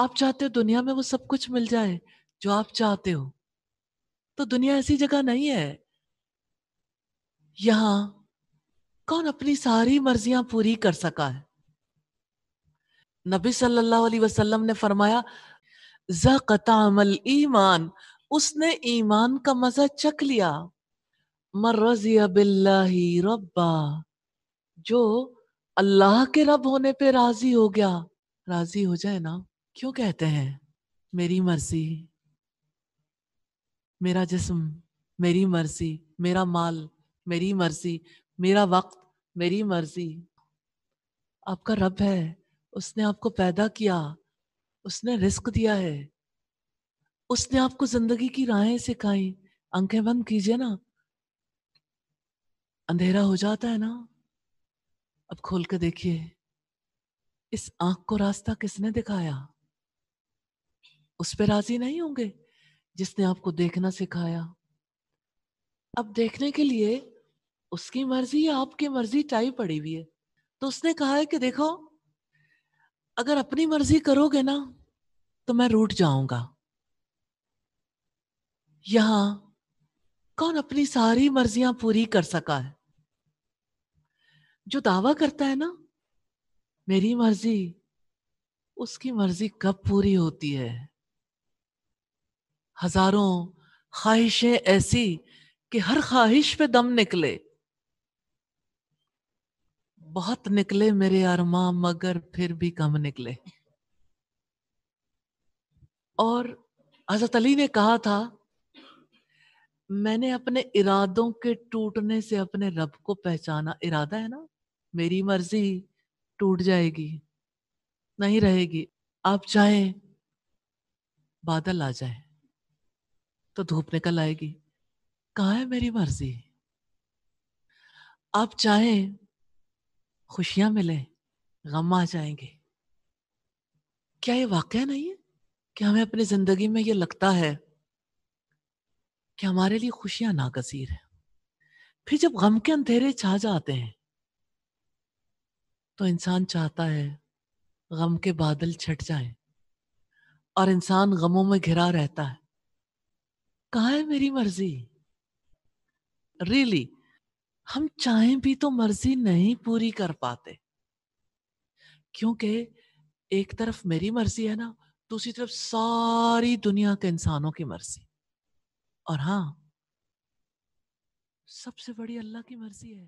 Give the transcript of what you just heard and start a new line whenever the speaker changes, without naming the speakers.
آپ چاہتے ہو دنیا میں وہ سب کچھ مل جائے جو آپ چاہتے ہو، تو دنیا ایسی جگہ نہیں ہے۔ یہاں کون اپنی ساری مرضیاں پوری کر سکا ہے؟ نبی صلی اللہ علیہ وسلم نے فرمایا ذاق طعم الایمان، اس نے ایمان کا مزہ چکھ لیا۔ من رضی باللہ ربا، جو اللہ کے رب ہونے پہ راضی ہو گیا، راضی ہو جائے نا۔ کیوں کہتے ہیں میری مرضی، میرا جسم میری مرضی، میرا مال میری مرضی، میرا وقت میری مرضی؟ آپ کا رب ہے، اس نے آپ کو پیدا کیا، اس نے رزق دیا ہے، اس نے آپ کو زندگی کی راہیں سکھائیں۔ آنکھیں بند کیجئے نا، اندھیرا ہو جاتا ہے نا، اب کھول کے دیکھیے، اس آنکھ کو راستہ کس نے دکھایا؟ اس پہ راضی نہیں ہوں گے جس نے آپ کو دیکھنا سکھایا؟ اب دیکھنے کے لیے اس کی مرضی یا آپ کی مرضی ٹائی پڑی ہوئی ہے، تو اس نے کہا ہے کہ دیکھو، اگر اپنی مرضی کرو گے نا تو میں روٹھ جاؤں گا۔ یہاں کون اپنی ساری مرضیاں پوری کر سکا ہے؟ جو دعویٰ کرتا ہے نا میری مرضی، اس کی مرضی کب پوری ہوتی ہے؟ ہزاروں خواہشیں ایسی کہ ہر خواہش پہ دم نکلے، بہت نکلے میرے ارماں مگر پھر بھی کم نکلے۔ اور حضرت علی نے کہا تھا میں نے اپنے ارادوں کے ٹوٹنے سے اپنے رب کو پہچانا۔ ارادہ ہے نا، میری مرضی ٹوٹ جائے گی، نہیں رہے گی۔ آپ چاہیں بادل آ جائے تو دھوپ نکل آئے گی، کہاں ہے میری مرضی؟ آپ چاہیں خوشیاں ملیں، غم آ جائیں گے۔ کیا یہ واقعہ نہیں ہے کہ ہمیں اپنی زندگی میں یہ لگتا ہے کہ ہمارے لیے خوشیاں ناگزیر ہیں، پھر جب غم کے اندھیرے چھا جاتے ہیں تو انسان چاہتا ہے غم کے بادل چھٹ جائیں، اور انسان غموں میں گھرا رہتا ہے۔ کہاں ہے میری مرضی؟ ریلی ہم چاہیں بھی تو مرضی نہیں پوری کر پاتے، کیونکہ ایک طرف میری مرضی ہے نا، دوسری طرف ساری دنیا کے انسانوں کی مرضی، اور ہاں سب سے بڑی اللہ کی مرضی ہے۔